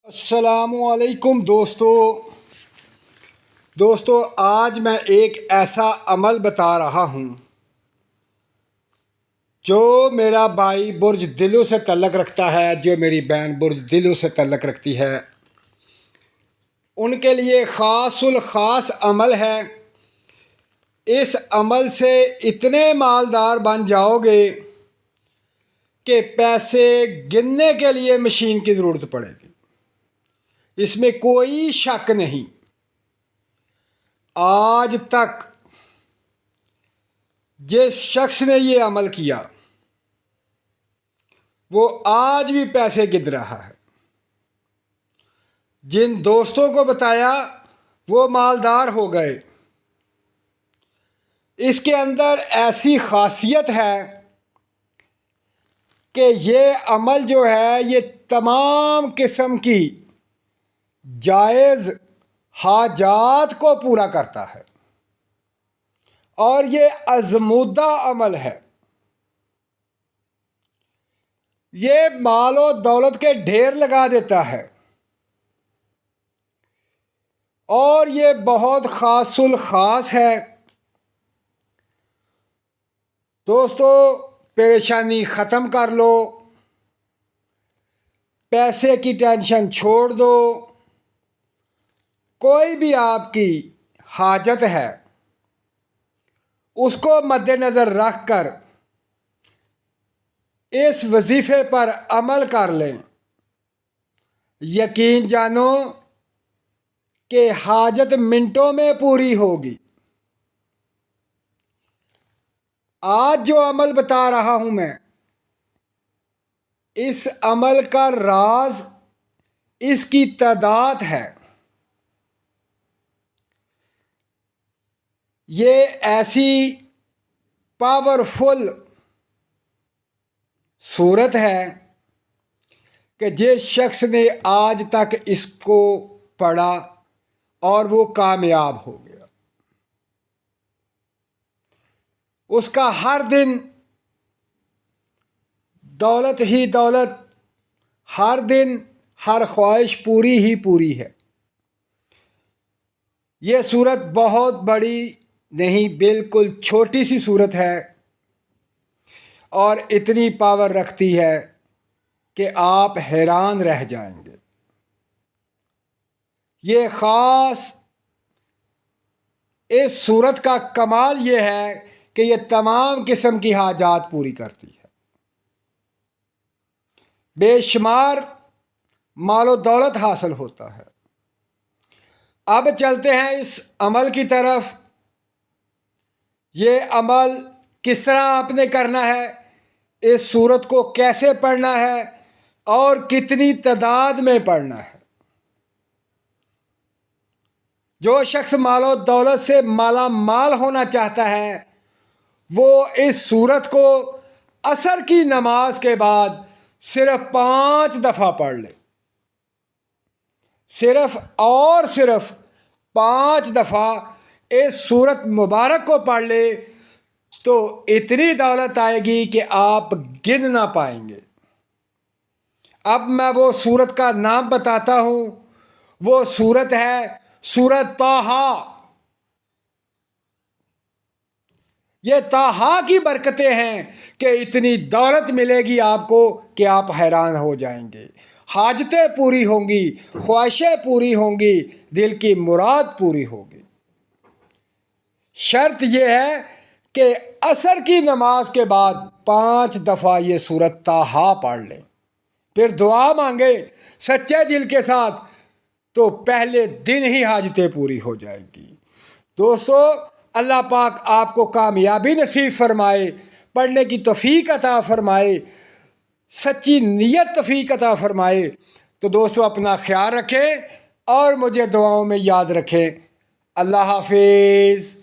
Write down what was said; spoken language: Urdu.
السلام علیکم دوستو آج میں ایک ایسا عمل بتا رہا ہوں جو میرا بھائی برج دلو سے تعلق رکھتا ہے، جو میری بہن برج دلو سے تعلق رکھتی ہے، ان کے لیے خاص الخاص عمل ہے۔ اس عمل سے اتنے مالدار بن جاؤ گے کہ پیسے گننے کے لیے مشین کی ضرورت پڑے گی، اس میں کوئی شک نہیں۔ آج تک جس شخص نے یہ عمل کیا وہ آج بھی پیسے گن رہا ہے۔ جن دوستوں کو بتایا وہ مالدار ہو گئے۔ اس کے اندر ایسی خاصیت ہے کہ یہ عمل جو ہے یہ تمام قسم کی جائز حاجات کو پورا کرتا ہے، اور یہ آزمودہ عمل ہے۔ یہ مال و دولت کے ڈھیر لگا دیتا ہے، اور یہ بہت خاص الخاص ہے۔ دوستو پریشانی ختم کر لو، پیسے کی ٹینشن چھوڑ دو۔ کوئی بھی آپ کی حاجت ہے اس کو مد نظر رکھ کر اس وظیفے پر عمل کر لیں۔ یقین جانو کہ حاجت منٹوں میں پوری ہوگی۔ آج جو عمل بتا رہا ہوں میں، اس عمل کا راز اس کی تعداد ہے۔ یہ ایسی پاورفل صورت ہے کہ جس شخص نے آج تک اس کو پڑھا اور وہ کامیاب ہو گیا، اس کا ہر دن دولت ہی دولت، ہر دن ہر خواہش پوری ہی پوری ہے۔ یہ صورت بہت بڑی نہیں، بالکل چھوٹی سی صورت ہے، اور اتنی پاور رکھتی ہے کہ آپ حیران رہ جائیں گے۔ یہ خاص اس صورت کا کمال یہ ہے کہ یہ تمام قسم کی حاجات پوری کرتی ہے۔ بے شمار مال و دولت حاصل ہوتا ہے۔ اب چلتے ہیں اس عمل کی طرف۔ یہ عمل کس طرح آپ نے کرنا ہے، اس صورت کو کیسے پڑھنا ہے، اور کتنی تعداد میں پڑھنا ہے۔ جو شخص مال و دولت سے مالا مال ہونا چاہتا ہے وہ اس صورت کو عصر کی نماز کے بعد صرف 5 دفعہ پڑھ لے، صرف 5 دفعہ اس صورت مبارک کو پڑھ لے تو اتنی دولت آئے گی کہ آپ گن نہ پائیں گے۔ اب میں وہ صورت کا نام بتاتا ہوں۔ وہ صورت ہے سورۃ طٰہٰ۔ یہ طٰہٰ کی برکتیں ہیں کہ اتنی دولت ملے گی آپ کو کہ آپ حیران ہو جائیں گے۔ حاجتیں پوری ہوں گی، خواہشیں پوری ہوں گی، دل کی مراد پوری ہوگی۔ شرط یہ ہے کہ عصر کی نماز کے بعد 5 دفعہ یہ سورۃ طٰہٰ پڑھ لیں، پھر دعا مانگیں سچے دل کے ساتھ، تو پہلے دن ہی حاجتیں پوری ہو جائیں گی۔ دوستو اللہ پاک آپ کو کامیابی نصیب فرمائے، پڑھنے کی توفیق عطا فرمائے، سچی نیت توفیق عطا فرمائے۔ تو دوستو اپنا خیال رکھیں اور مجھے دعاؤں میں یاد رکھیں۔ اللہ حافظ۔